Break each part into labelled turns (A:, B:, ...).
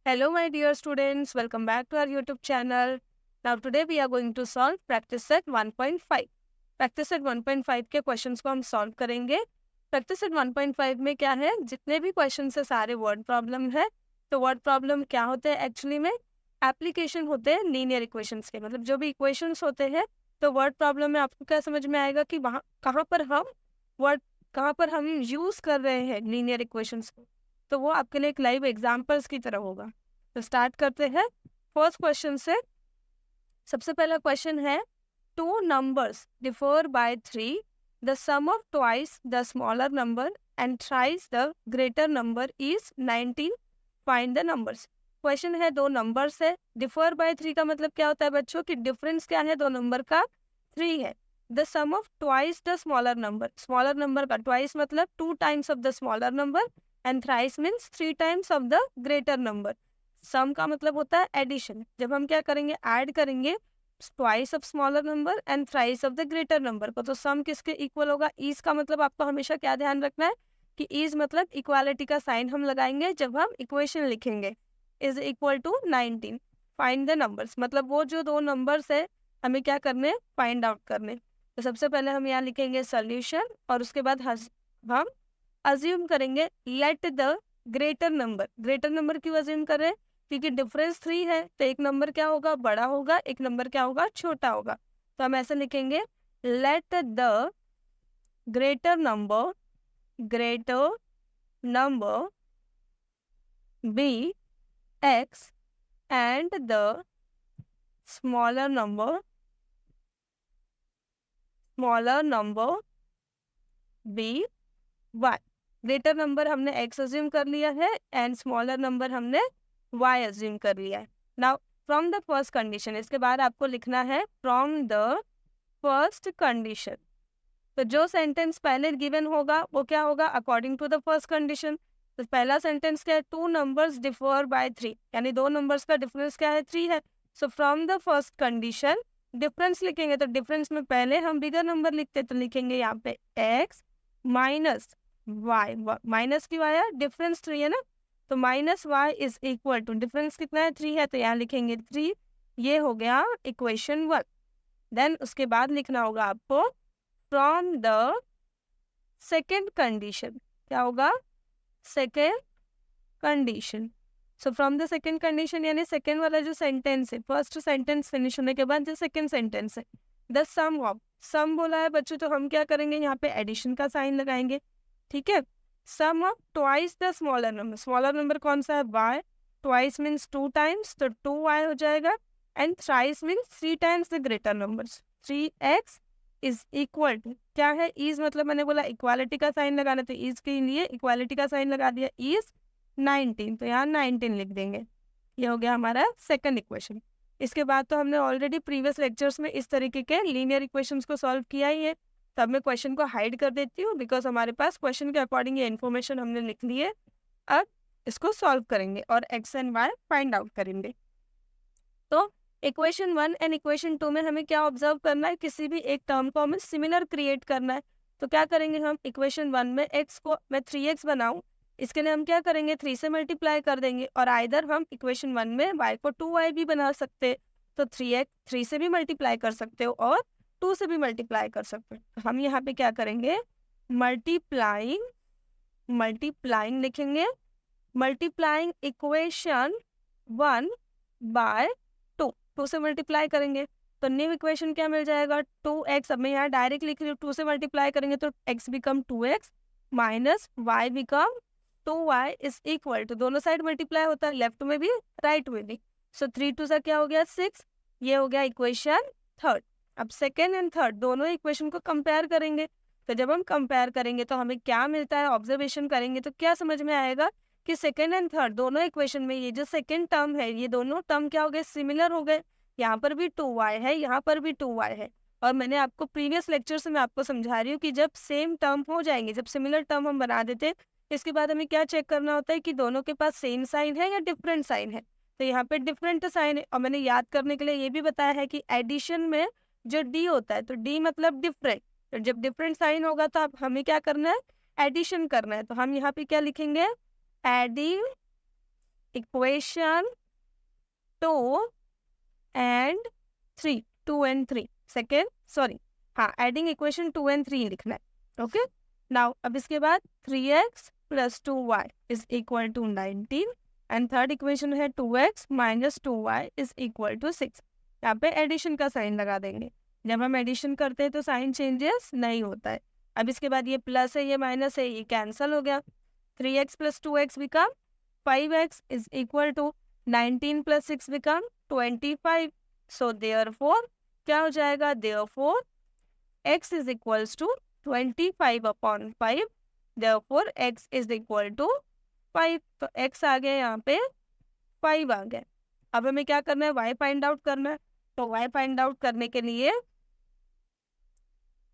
A: Hello, my dear students. Welcome back to our YouTube channel. Now, today we are going to solve practice set 1.5. Practice set 1.5 के questions को हम solve करेंगे. Practice set 1.5 में क्या है, जितने भी क्वेश्चन है सारे वर्ड प्रॉब्लम है. तो वर्ड प्रॉब्लम क्या होते हैं एक्चुअली में? एप्लीकेशन होते हैं लीनियर इक्वेशंस के. मतलब जो भी इक्वेशंस होते हैं तो वर्ड प्रॉब्लम में आपको क्या समझ में आएगा कि वहाँ कहाँ पर हम यूज कर रहे हैं लीनियर इक्वेशंस को. तो वो आपके लिए एक लाइव एग्जाम्पल्स की तरह होगा. तो स्टार्ट करते हैं फर्स्ट क्वेश्चन से. सबसे पहला क्वेश्चन है, two numbers differ by 3, the sum of twice the smaller number and thrice the greater number is 19, find the numbers. Question है, दो नंबर्स है, डिफर बाय 3 का मतलब क्या होता है बच्चों कि डिफरेंस क्या है, दो नंबर का 3 है. The sum of twice the smaller number का ट्वाइस मतलब 2 times of the smaller number and thrice means 3 times of the greater number. Sum का मतलब होता है एडिशन. जब हम क्या करेंगे, ऐड करेंगे twice of smaller number and thrice of the greater number को, तो सम किसके इक्वल होगा? इज का मतलब आपको हमेशा क्या ध्यान रखना है कि इज मतलब इक्वालिटी का साइन हम लगाएंगे जब हम इक्वेशन लिखेंगे. Is equal to 19. Find the numbers मतलब वो जो दो नंबर्स है हमें क्या करने, फाइंड आउट करने. तो सबसे पहले हम यहाँ लिखेंगे सोल्यूशन और उसके बाद हम अज्यूम करेंगे लेट द ग्रेटर नंबर क्यों अज्यूम करें? क्योंकि डिफरेंस 3 है तो एक नंबर क्या होगा, बड़ा होगा, एक नंबर क्या होगा, छोटा होगा. तो हम ऐसे लिखेंगे let the greater number be x and the smaller number be y. Greater number हमने x अज्यूम कर लिया है एंड स्मॉलर नंबर हमने y अज्यूम कर लिया है. Now from the first condition, इसके बाद आपको लिखना है फ्रॉम द फर्स्ट कंडीशन. तो जो सेंटेंस पहले गिवन होगा वो क्या होगा, according to the first condition. तो पहला सेंटेंस क्या है, टू नंबर्स डिफर बाय 3, यानी दो नंबर्स का डिफरेंस क्या है, 3 है. सो from the first condition difference लिखेंगे तो डिफरेंस में पहले हम बिगर नंबर लिखते तो लिखेंगे यहाँ पे x माइनस वाई. माइनस क्यों आया, डिफरेंस 3 है ना, तो minus y is equal to difference कितना है, 3 है, तो यहाँ लिखेंगे 3. ये हो गया इक्वेशन 1. देन उसके बाद लिखना होगा आपको फ्रॉम द सेकेंड कंडीशन. क्या होगा, second condition. So from the second condition यानी सेकेंड वाला जो सेंटेंस है, फर्स्ट सेंटेंस फिनिश होने के बाद जो सेकेंड सेंटेंस है, द सम ऑफ, सम बोला है बच्चों तो हम क्या करेंगे यहाँ पे एडिशन का साइन लगाएंगे. ठीक है. Sum of twice the smaller number कौन सा है, y. ट्वाइस मीन्स 2 टाइम्स तो 2y हो जाएगा and thrice means 3 times the greater numbers, 3x is equal to क्या है, इज मतलब मैंने बोला इक्वालिटी का साइन लगाना, तो इज के लिए इक्वालिटी का साइन लगा दिया, इज 19, तो यहाँ 19 लिख देंगे. ये हो गया हमारा सेकंड इक्वेशन. इसके बाद तो हमने ऑलरेडी प्रीवियस लेक्चर्स में इस तरीके के लीनियर इक्वेशंस को सॉल्व किया ही है. तब मैं क्वेश्चन को हाइड कर देती हूँ बिकॉज हमारे पास क्वेश्चन के अकॉर्डिंग ये इन्फॉर्मेशन हमने लिख ली है. अब इसको सॉल्व करेंगे और x and y find out करेंगे. तो इक्वेशन 1 एंड इक्वेशन 2 में हमें क्या ऑब्जर्व करना है, किसी भी एक टर्म को हमें सिमिलर क्रिएट करना है. तो क्या करेंगे हम, इक्वेशन 1 में x को मैं 3x बनाऊं, इसके लिए हम क्या करेंगे 3 से मल्टीप्लाई कर देंगे. और आइदर हम इक्वेशन 1 में y को 2y भी बना सकते हैं, तो 3x 3 से भी मल्टीप्लाई कर सकते हो और 2 से भी मल्टीप्लाई कर सकते हो. तो हम यहाँ पे क्या करेंगे, मल्टीप्लाइंग लिखेंगे, मल्टीप्लाइंग इक्वेशन 1 बाय 2 से मल्टीप्लाई करेंगे तो न्यू इक्वेशन क्या मिल जाएगा, 2x. अब मैं यहाँ डायरेक्ट लिख रही हूँ, 2 से मल्टीप्लाई करेंगे तो x become 2x minus y become 2y is equal to, दोनों साइड मल्टीप्लाई होता है, लेफ्ट में भी राइट में भी. सो 3 2 सा क्या हो गया 6. ये हो गया इक्वेशन थर्ड. अब सेकेंड एंड थर्ड दोनों इक्वेशन को कंपेयर करेंगे. तो जब हम कंपेयर करेंगे तो हमें क्या मिलता है, ऑब्जर्वेशन करेंगे तो क्या समझ में आएगा कि सेकेंड एंड थर्ड दोनों इक्वेशन में ये जो सेकेंड टर्म है, ये दोनों टर्म क्या हो गए, सिमिलर हो गए. यहाँ पर भी 2y है, यहाँ पर भी 2y है. और मैंने आपको प्रीवियस लेक्चर से मैं आपको समझा रही हूँ कि जब सेम टर्म हो जाएंगे, जब सिमिलर टर्म हम बना देते हैं, इसके बाद हमें क्या चेक करना होता है कि दोनों के पास सेम साइन है या डिफरेंट साइन है. तो यहाँ पे डिफरेंट साइन है. और मैंने याद करने के लिए ये भी बताया है कि एडिशन में जो डी होता है तो डी मतलब डिफरेंट. तो जब डिफरेंट साइन होगा तो अब हमें क्या करना है, एडिशन करना है. तो हम यहाँ पे क्या लिखेंगे, adding equation 2 and 3, 2 and 3 second, sorry हाँ, एडिंग इक्वेशन 2 and 3 लिखना है। ओके, नाउ अब इसके बाद 3x plus 2y is equal to 19 and third equation है 2x minus 2y is equal to 6। यहाँ पे एडिशन का साइन लगा देंगे। जब हम एडिशन करते हैं तो साइन चेंजेस नहीं होता है। अब इसके बाद ये प्लस है, ये माइनस है, ये कैंसल हो गया। 3x plus 2x become 5x is equal to 19 plus 6 become 25। So therefore क्या हो जाएगा, therefore x is equals to 25/5, therefore x is equal to 5। तो x आ गया, यहाँ पे 5 आ गया। अब हमें क्या करना है, y फाइंड आउट करना है। तो y फाइंड आउट करने के लिए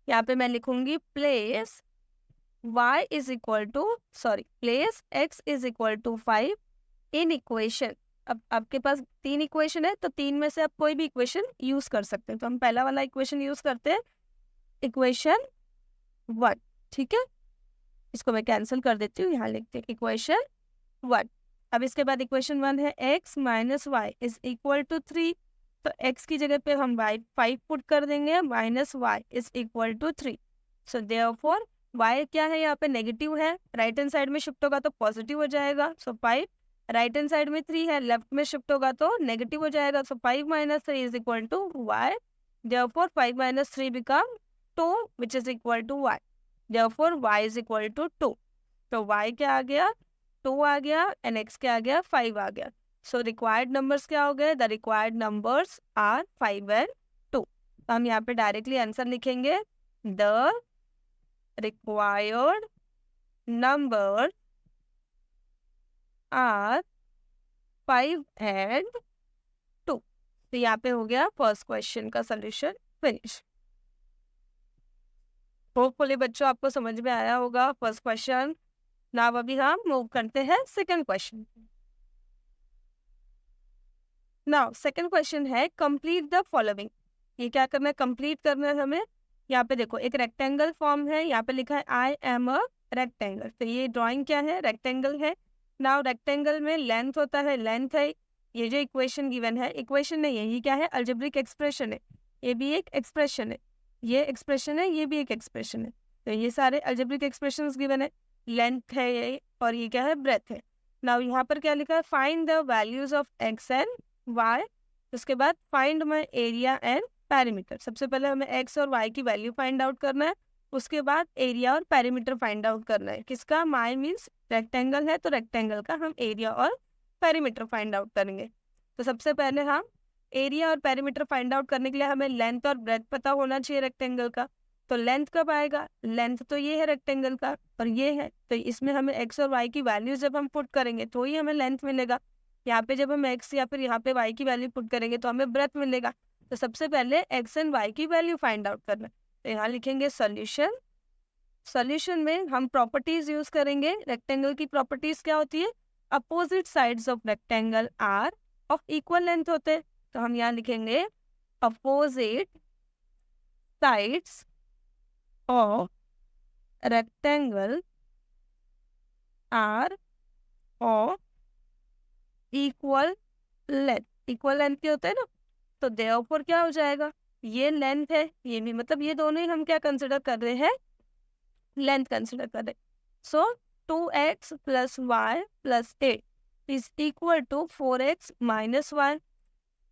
A: यहाँ पे मैं लिखूंगी place y is equal to place x is equal to 5 in equation. अब आपके पास 3 इक्वेशन है, तो 3 में से आप कोई भी इक्वेशन यूज कर सकते हैं। तो हम पहला वाला इक्वेशन यूज करते हैं, इक्वेशन 1। ठीक है, इसको मैं कैंसिल कर देती हूँ, यहाँ लिखते हैं इक्वेशन 1। अब इसके बाद इक्वेशन 1 है x minus y is equal to 3। तो x की जगह पे हम y 5 पुट कर देंगे, minus y is equal to 3। So therefore y क्या है, यहाँ पे नेगेटिव है, राइट हैंड साइड में शिफ्ट होगा तो पॉजिटिव हो जाएगा। सो 5, राइट हैंड साइड में 3 है, लेफ्ट में शिफ्ट होगा तो नेगेटिव हो जाएगा। So 5 minus 3 is equal to y, therefore 5 minus 3 become 2 which is equal to y, therefore y is equal to 2। तो y क्या आ गया, 2 आ गया, एंड x क्या आ गया, 5 आ गया। सो रिक्वायर्ड नंबर्स क्या हो गए, the required numbers are 5 and 2। तो हम यहाँ पे डायरेक्टली आंसर लिखेंगे, the required number are 5 and 2। तो यहाँ पे हो गया फर्स्ट क्वेश्चन का सोल्यूशन फिनिश। होपफुली बच्चों आपको समझ में आया होगा फर्स्ट क्वेश्चन। नाउ अभी हम मूव करते हैं second question. Now second question है कंप्लीट द फॉलोइंग। ये क्या करना है, कंप्लीट करना है हमें। यहाँ पे देखो एक रेक्टेंगल फॉर्म है, यहाँ पे लिखा है आई एम अ रेक्टेंगल। तो ये ड्राइंग क्या है, रेक्टेंगल है। नाउ रेक्टेंगल में लेंथ होता है, लेंथ है। ये जो इक्वेशन गिवन है, इक्वेशन नहीं है, ये क्या है, अलजेब्रिक एक्सप्रेशन है। ये भी एक एक्सप्रेशन है, ये एक्सप्रेशन है, ये भी एक एक्सप्रेशन है। तो ये सारे अलजेब्रिक एक्सप्रेशंस गिवन है, लेंथ है ये, और ये क्या है, ब्रेथ है। नाउ यहाँ पर क्या लिखा है, find the values of x and y. उसके बाद find my area and perimeter. सबसे पहले हमें एक्स और वाई की वैल्यू फाइंड आउट करना है, उसके बाद एरिया और पैरीमीटर फाइंड आउट करना है। किसका, माई मीन्स रेक्टेंगल है, तो रेक्टेंगल का हम एरिया और पैरीमीटर फाइंड आउट करेंगे। तो सबसे पहले हम एरिया और पैरीमीटर फाइंड आउट करने के लिए हमें लेंथ और ब्रेथ पता होना चाहिए रेक्टेंगल का। तो लेंथ कब आएगा, लेंथ तो ये है रेक्टेंगल का और ये है, तो इसमें हमें एक्स और वाई की वैल्यू जब हम पुट करेंगे तो ही हमें लेंथ मिलेगा। यहाँ पे जब हम एक्स या फिर यहाँ पे वाई की वैल्यू पुट करेंगे तो हमें ब्रेथ मिलेगा। तो सबसे पहले एक्स एंड वाई की वैल्यू फाइंड आउट करना है। तो यहाँ लिखेंगे सोल्यूशन। सोल्यूशन में हम प्रॉपर्टीज यूज करेंगे। रेक्टेंगल की प्रॉपर्टीज क्या होती है, opposite sides of rectangle are of equal length होते हैं। तो हम यहाँ लिखेंगे opposite sides of rectangle are of equal length. Equal length के होते हैं ना, तो देयरफॉर क्या हो जाएगा, ये लेंथ है, ये भी, मतलब ये दोनों ही हम क्या कंसिडर कर रहे हैं, लेंथ कंसिडर कर रहे हैं। So 2x plus y plus 8 is equal to 4x minus y.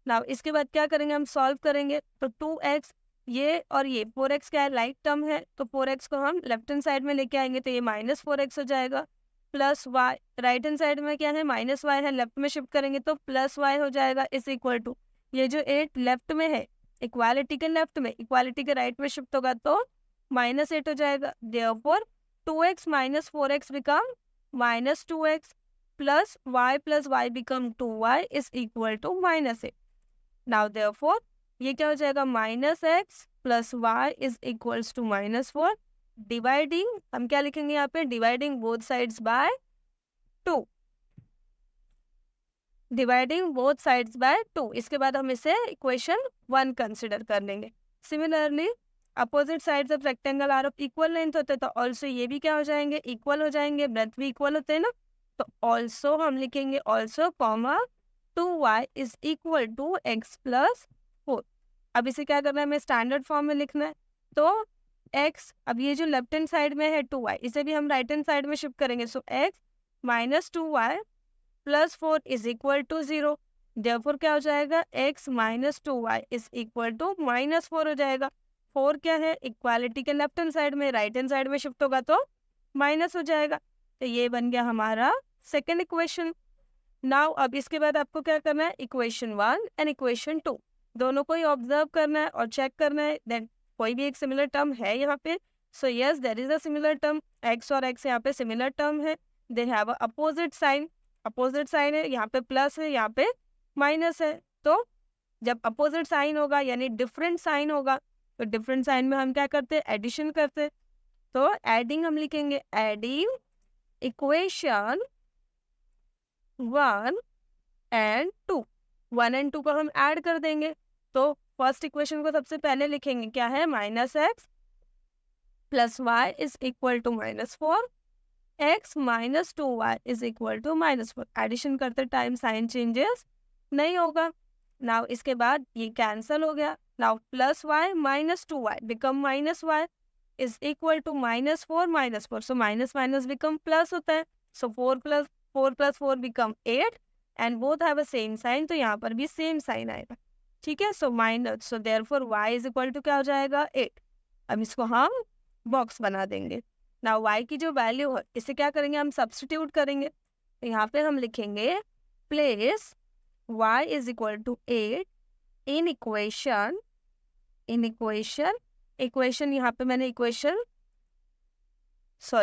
A: Now इसके बाद क्या करेंगे, हम सॉल्व करेंगे। तो 2x ये और ये 4x क्या है, लाइक टर्म है, तो 4x को हम लेफ्ट हैंड साइड में लेके आएंगे तो ये माइनस 4x हो जाएगा। Plus y right hand side में क्या है, माइनस वाई है, लेफ्ट में शिफ्ट करेंगे तो प्लस वाई हो जाएगा इज इक्वल टू, ये जो 8 लेफ्ट में है, इक्वालिटी के लेफ्ट में, इक्वालिटी के राइट में शिफ्ट होगा तो माइनस 8 हो जाएगा। Therefore 2x minus 4x become minus 2x plus y become 2y is equal to minus 8। Now therefore ये क्या हो जाएगा, minus x plus y is equals to minus 4। Dividing हम क्या लिखेंगे यहाँ पे, dividing both sides by 2, dividing both sides by 2। इसके बाद हम इसे इक्वेशन 1 कंसिडर कर लेंगे। Similarly opposite sides of rectangle are of equal length होते हैं, तो ऑल्सो ये भी क्या हो जाएंगे, इक्वल हो जाएंगे, ब्रेथ भी इक्वल होते हैं ना। तो ऑल्सो हम लिखेंगे also comma 2y is equal to x plus 4। अब इसे क्या करना है, हमें स्टैंडर्ड फॉर्म में लिखना है। तो x, अब ये जो लेफ्ट हैंड साइड में है 2y, इसे भी हम राइट हैंड साइड में शिफ्ट करेंगे। So x minus 2y plus 4 is equal to 0। Therefore क्या हो जाएगा, x minus 2y is equal to minus 4 हो जाएगा। 4 क्या है, इक्वालिटी के लेफ्ट हैंड साइड में, राइट हैंड साइड में शिफ्ट होगा तो माइनस हो जाएगा। तो ये बन गया हमारा सेकेंड इक्वेशन। नाउ अब इसके बाद आपको क्या करना है, इक्वेशन 1 एंड इक्वेशन 2 दोनों को ही ऑब्जर्व करना है और चेक करना है देन कोई भी एक सिमिलर टर्म है यहाँ पे। So yes there is a similar term, x और x यहाँ पे सिमिलर टर्म है। They have a opposite sign, opposite sign है, यहाँ पे प्लस है, यहाँ पे माइनस है। तो जब अपोजिट साइन होगा यानी डिफरेंट साइन होगा, तो डिफरेंट साइन में हम क्या करते हैं, एडिशन करते हैं। तो एडिंग हम लिखेंगे, एडिंग इक्वेशन 1 एंड 2, 1 एंड 2 को हम ऐड कर देंगे। तो फर्स्ट इक्वेशन को सबसे पहले लिखेंगे, क्या है, minus x plus y is equal to minus 4, x minus 2y is equal to minus 4। Addition करते टाइम साइन चेंजेस नहीं होगा। नाउ इसके बाद ये कैंसल हो गया। Now plus y minus 2y become minus y is equal to minus 4 minus 4। So minus minus become plus होता है। So 4 plus 4 become 8 and both have a same sign, तो यहाँ पर भी सेम साइन आएगा। ठीक है, so minus, so therefore y is equal to क्या हो जाएगा, 8। अब इसको हम बॉक्स बना देंगे। नाउ y की जो वैल्यू है इसे क्या करेंगे, हम सब्स्टिट्यूट करेंगे। तो यहाँ पे हम लिखेंगे place y is equal to 8 in equation, equation यहाँ पे मैंने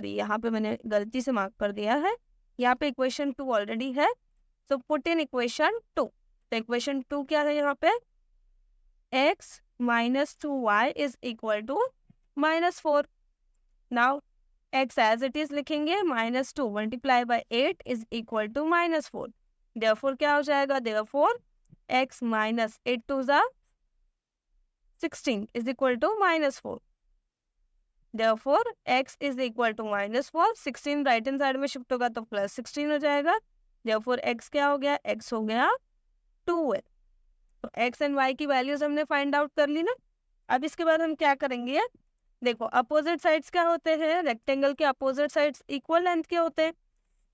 A: यहाँ पे मैंने गलती से मार्क कर दिया है, यहाँ पे इक्वेशन 2 ऑलरेडी है। तो पुट इन इक्वेशन 2। तो इक्वेशन 2 क्या है यहाँ पे, x minus 2y is equal to minus 4। Now x as it is लिखेंगे, minus 2 multiply by 8 is equal to minus 4। Therefore क्या हो जाएगा, देयरफॉर x माइनस 8 टू ज़ा 16 is equal to minus 4। Therefore x is equal to minus 4, 16 right hand side में shift होगा तो plus 16 हो जाएगा। देयरफॉर x क्या हो गया, x हो गया 2 है। तो x एंड y की वैल्यूज हमने फाइंड आउट कर ली ना। अब इसके बाद हम क्या करेंगे, देखो अपोजिट साइड्स क्या होते हैं, रेक्टेंगल के अपोजिट साइड्स इक्वल लेंथ के होते हैं।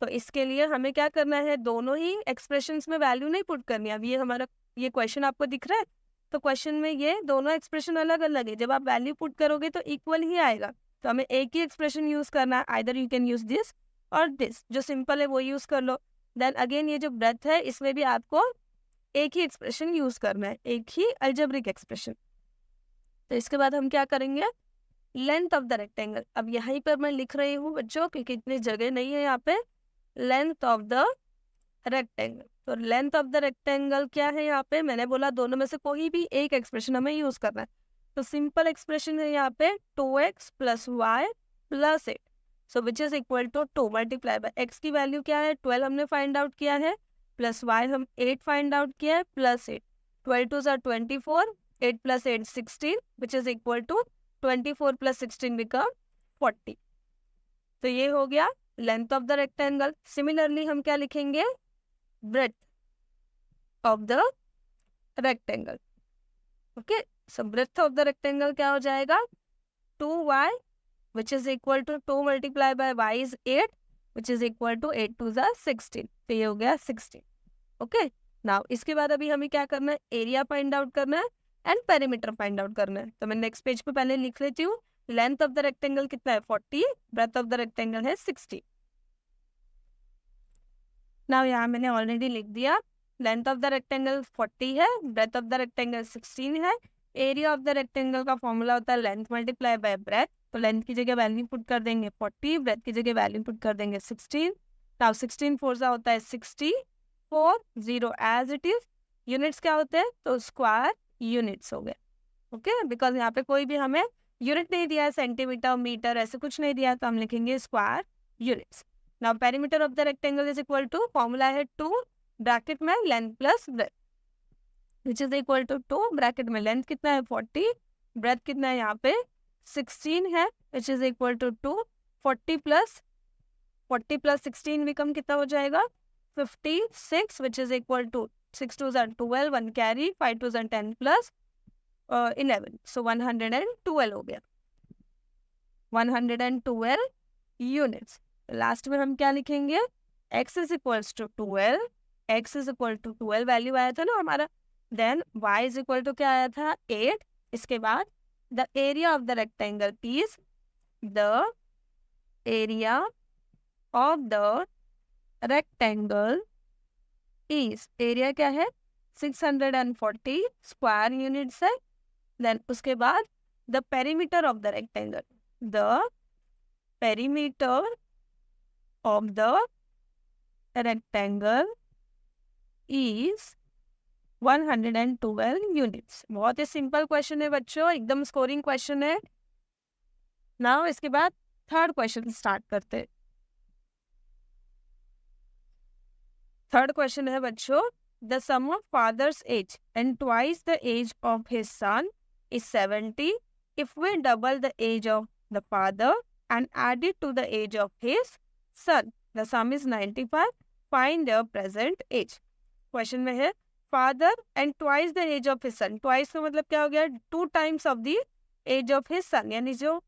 A: तो इसके लिए हमें क्या करना है, दोनों ही एक्सप्रेशंस में वैल्यू नहीं पुट करनी। अब ये हमारा ये क्वेश्चन आपको दिख रहा है, तो क्वेश्चन में ये दोनों एक्सप्रेशन अलग अलग है। जब आप वैल्यू पुट करोगे तो इक्वल ही आएगा। तो हमें एक ही एक्सप्रेशन यूज करना है, either you can use this और दिस, जो सिंपल है वो यूज कर लो। देन अगेन ये जो ब्रेथ है इसमें भी आपको एक ही एक्सप्रेशन यूज करना है, एक ही अलजेब्रिक एक्सप्रेशन। तो इसके बाद हम क्या करेंगे, लेंथ ऑफ द रेक्टेंगल। अब यहीं पर मैं लिख रही हूँ बच्चों क्योंकि इतनी जगह नहीं है यहाँ पे। लेंथ ऑफ द रेक्टेंगल, तो लेंथ ऑफ द रेक्टेंगल क्या है यहाँ पे, मैंने बोला दोनों में से कोई भी एक एक्सप्रेशन हमें यूज करना है। तो सिंपल एक्सप्रेशन है यहाँ पे 2x plus y plus 8, so which is equal to 2 multiply by x की वैल्यू क्या है, 12 हमने फाइंड आउट किया है, प्लस y हम 8 फाइंड आउट किया है, plus 8, 12 two 24, 8 plus 8 16 which is equal to 24 plus 16 become 40। तो ये हो गया length of the rectangle. Similarly हम क्या लिखेंगे, breadth of the rectangle. Okay, so breadth of the rectangle क्या हो जाएगा, 2y which is equal to 2 multiply by y is 8 which is equal to 8 two 16। तो ये हो गया 16। ओके, नाउ इसके बाद अभी हमें क्या करना है, एरिया फाइंड आउट करना है एंड पेरीमीटर फाइंड आउट करना है। तो मैं नेक्स्ट पेज पे पहले लिख लेती हूँ, लेंथ ऑफ द रेक्टेंगल कितना है 40, ब्रेथ ऑफ द रेक्टेंगल है 60। नाउ यहाँ मैंने ऑलरेडी लिख दिया, लेंथ ऑफ द रेक्टेंगल 40 है, ब्रेथ ऑफ द रेक्टेंगल 16 है। एरिया ऑफ द रेक्टेंगल का फॉर्मूला होता है लेंथ मल्टीप्लाई बाय ब्रेथ। तो लेंथ की जगह वैल्यू पुट कर देंगे 40, ब्रेथ की जगह वैल्यू पुट कर देंगे 16। नाउ 16 4 सा होता है 64, 0 एज इट इज। यूनिट्स क्या होते हैं, तो स्क्वायर यूनिट्स हो गए। ओके, बिकॉज यहाँ पे कोई भी हमें यूनिट नहीं दिया है, सेंटीमीटर मीटर ऐसे कुछ नहीं दिया, तो हम लिखेंगे square units. Now perimeter of the rectangle is equal to, formula है 2 ब्रैकेट में length plus breadth which is equal to 2 bracket में लेंथ कितना है 40, ब्रेथ कितना है यहाँ पे 16 है which is equal to 2, 40 plus 40 plus 16 become कितना हो जाएगा 56, which is equal to 6 2 12, 1 carry, 5 2 10 plus 11, so 112 हो गया, 112 यूनिट्स। लास्ट में हम क्या लिखेंगे, x is equals to 12, x is equal to 12 value आया था ना हमारा, then y is equal to क्या आया था 8। इसके बाद the area of the rectangle is, the area of the rectangle is, area क्या है 640 स्क्वायर यूनिट्स है। देन उसके बाद the perimeter of the rectangle, the perimeter of the rectangle is 112 units. बहुत ही सिंपल क्वेश्चन है बच्चों, एकदम स्कोरिंग क्वेश्चन है। नाउ इसके बाद थर्ड क्वेश्चन स्टार्ट करते हैं। थर्ड क्वेश्चन है बच्चों, the sum of father's age and twice the age of his son is 70 if we double the age of the father and add it to the age of his son, the sum is 95, find the present age. Question में है father and twice the age of his son, twice का मतलब क्या हो गया 2 times of the age of his son, यानी जो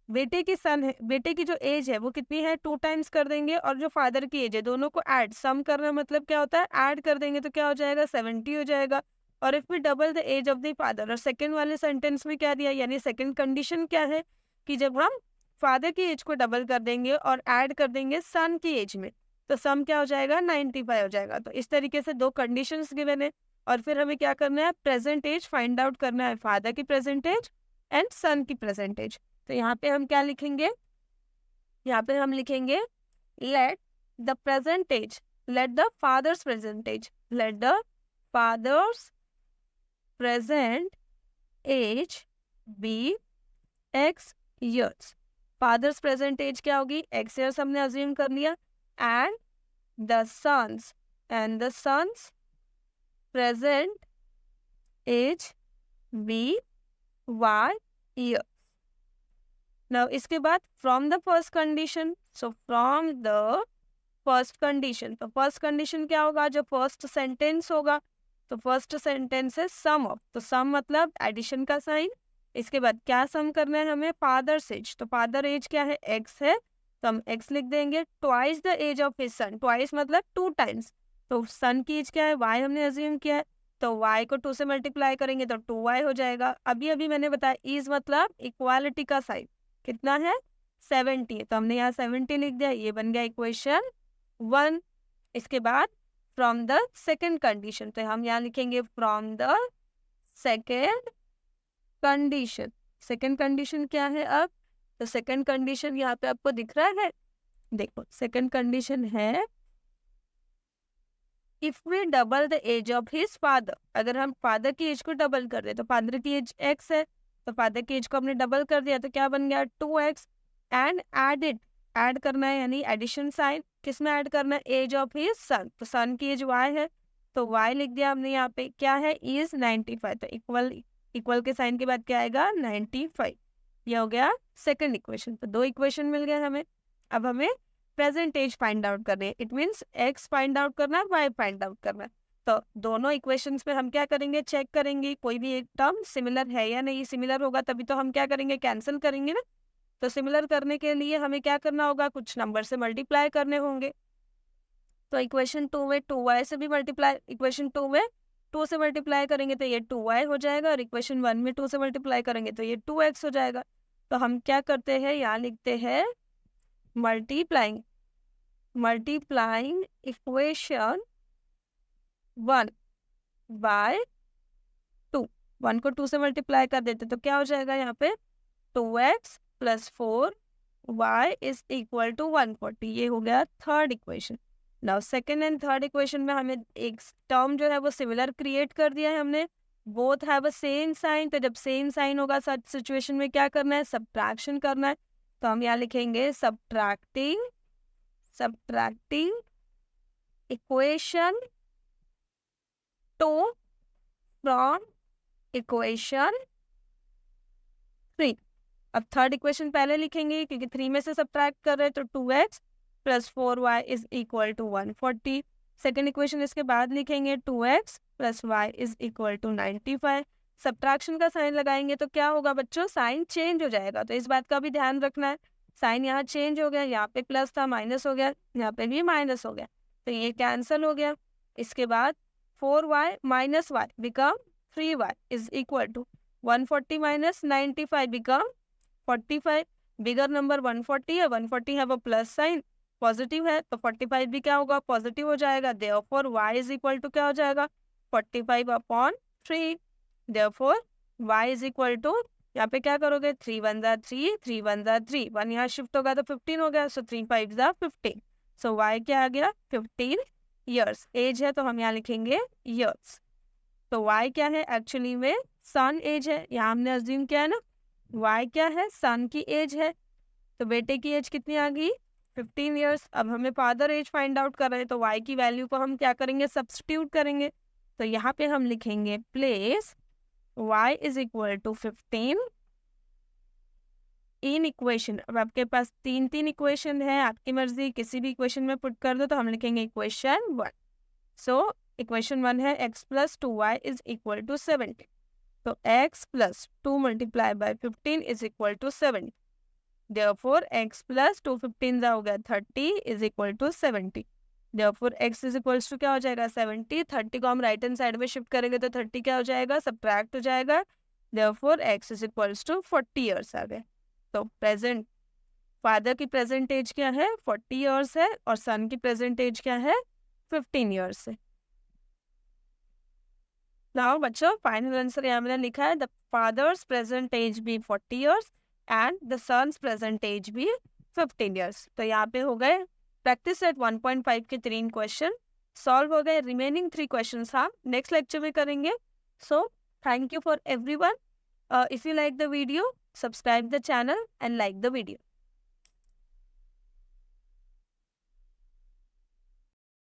A: बेटे की सन है, बेटे की जो एज है वो कितनी है 2 टाइम्स कर देंगे, और जो फादर की एज है दोनों को ऐड, सम करना मतलब क्या होता है ऐड कर देंगे, तो क्या हो जाएगा 70 हो जाएगा। और if we double the age of the father, और सेकंड वाले सेंटेंस में क्या दिया, यानी सेकंड कंडीशन क्या है कि जब हम फादर की एज को डबल कर देंगे और ऐड कर देंगे सन की एज में, तो सम क्या हो जाएगा 95 हो जाएगा। तो इस तरीके से 2 कंडीशंस गिवन है, और फिर हमें क्या करना है प्रेजेंट एज फाइंड आउट करना है, फादर की प्रेजेंट एज एंड सन की प्रेजेंट एज। तो यहाँ पे हम क्या लिखेंगे, यहाँ पे हम लिखेंगे let the present age, let the father's present age, let the father's present age be x years। Father's present age क्या होगी x years हमने अज्यूम कर लिया, and the son's, and the son's present age be y years। Now इसके बाद from the first condition, so from the first condition, तो first condition क्या होगा जो फर्स्ट सेंटेंस होगा, तो फर्स्ट सेंटेंस है सम ऑफ, तो सम मतलब एडिशन का साइन। इसके बाद क्या सम करना है हमें फादर्स एज, तो फादर एज क्या है x है, तो हम x लिख देंगे, twice the age of his son, twice मतलब 2 टाइम्स, तो सन की एज क्या है y हमने अज्यूम किया है, तो y को 2 से मल्टीप्लाई करेंगे तो 2y हो जाएगा। अभी अभी मैंने बताया इज मतलब इक्वालिटी का साइन, कितना है 70, तो हमने यहाँ 70 लिख दिया, ये बन गया इक्वेशन 1। इसके बाद फ्रॉम द सेकेंड कंडीशन, तो हम यहाँ लिखेंगे from the second condition. Second condition क्या है अब, तो सेकेंड कंडीशन यहाँ पे आपको दिख रहा है, देखो सेकेंड कंडीशन है if we double the age of his father, अगर हम फादर की एज को डबल कर दे, तो फादर की एज x है, तो फादर की एज को हमने डबल कर दिया, तो क्या बन गया 2x, and add it, add करना है यानी एडिशन साइन, किस में ऐड करना है एज ऑफ हिज सन, तो सन की एज y है, तो y लिख दिया हमने यहाँ पे, क्या है इज 95, तो इक्वल के साइन के बाद क्या आएगा 95। ये हो गया सेकंड इक्वेशन, तो 2 इक्वेशन मिल गए हमें। अब हमें प्रेजेंट एज फाइंड आउट करनी है, it means x find out करना है, y फाइंड आउट करना है। तो दोनों इक्वेशंस में हम क्या करेंगे चेक करेंगे कोई भी एक टर्म सिमिलर है या नहीं, सिमिलर होगा तभी तो हम क्या करेंगे कैंसिल करेंगे ना। तो सिमिलर करने के लिए हमें क्या करना होगा, कुछ नंबर से मल्टीप्लाई करने होंगे। तो इक्वेशन 2 में 2y से भी मल्टीप्लाई, इक्वेशन 2 में 2 से मल्टीप्लाई करेंगे तो ये 2y हो जाएगा, और इक्वेशन 1 में 2 से मल्टीप्लाई करेंगे तो ये 2x हो जाएगा। तो हम क्या करते हैं यहाँ लिखते हैं मल्टीप्लाइंग इक्वेशन 1 बाय 2, 1 को 2 से मल्टीप्लाई कर देते तो क्या हो जाएगा यहाँ पे 2x plus 4y is equal to 140। ये हो गया third equation. Now second and third equation में हमें एक टर्म जो है वो सिमिलर क्रिएट कर दिया है हमने, both have a same sign, तो जब सेम साइन होगा सच सिचुएशन में क्या करना है सब्ट्रैक्शन करना है। तो हम यहाँ लिखेंगे सब्ट्रैक्टिंग इक्वेशन 2 फ्रॉम इक्वेशन 3। अब थर्ड इक्वेशन पहले लिखेंगे क्योंकि 3 में से सब्ट्रैक्ट कर रहे हैं तो 2x plus 4y is equal to 140। Second equation इसके बाद लिखेंगे 2x plus y is equal to 95। Subtraction का साइन लगाएंगे तो क्या होगा बच्चों, साइन चेंज हो जाएगा, तो इस बात का भी ध्यान रखना है। साइन यहाँ चेंज हो गया, यहाँ पे प्लस था माइनस हो गया, यहाँ पे भी माइनस हो गया, तो ये कैंसिल हो गया। इसके बाद 4y minus y become 3y is equal to 140 minus 95 become 45। Bigger number 140 है, 140 है वो प्लस साइन पॉजिटिव है, तो 45 भी क्या होगा, पॉजिटिव हो जाएगा। Therefore y is equal to क्या हो जाएगा, 45/3। Therefore y is equal to, यहाँ पे क्या करोगे, 3 1 जा 3, 3 1 जा 3, 1 यहाँ शिफ्ट होगा तो 15 हो गया, सो 3 5 जा 15। सो y क्या आ गया, 15 ईयर्स। एज है तो हम यहाँ लिखेंगे ईयर्स। तो y क्या है, एक्चुअली में सन एज है, यहाँ हमने अज्यूम किया है ना, y क्या है, सन की एज है, तो बेटे की एज कितनी आ गई, 15 ईयर्स। अब हमें फादर एज फाइंड आउट कर रहे हैं, तो y की वैल्यू को हम क्या करेंगे, सब्स्टिट्यूट करेंगे। तो यहाँ पे हम लिखेंगे place y is equal to 15 in equation. अब आपके पास तीन इक्वेशन है, आपकी मर्जी किसी भी इक्वेशन में पुट कर दो, तो हम लिखेंगे इक्वेशन 1। सो इक्वेशन 1 है x plus 2y is equal to 70। तो x plus 2 multiply by 15 is equal to 70। Therefore x plus 2 15 हो गया 30 is equal to 70। Therefore x is equals to क्या हो जाएगा, 70। 30 को हम राइट हैंड साइड में शिफ्ट करेंगे तो 30 क्या हो जाएगा, सब्ट्रैक्ट हो जाएगा। Therefore x is equals to 40 years आ गए। तो प्रेजेंट फादर की प्रेजेंट एज क्या है, 40 ईयर्स है, और सन की प्रेजेंट एज क्या है, 15 ईयर्स है। नाउ बच्चों फाइनल आंसर यहाँ मैंने लिखा है, द फादर्स प्रेजेंट एज भी 40 years and the son's present age भी 15 ईयर्स। तो यहाँ पे हो गए प्रैक्टिस सेट 1.5 के 3 क्वेश्चन सॉल्व हो गए। रिमेनिंग 3 क्वेश्चन हम नेक्स्ट लेक्चर में करेंगे। So thank you for everyone. If you like the video, subscribe the channel and like the video.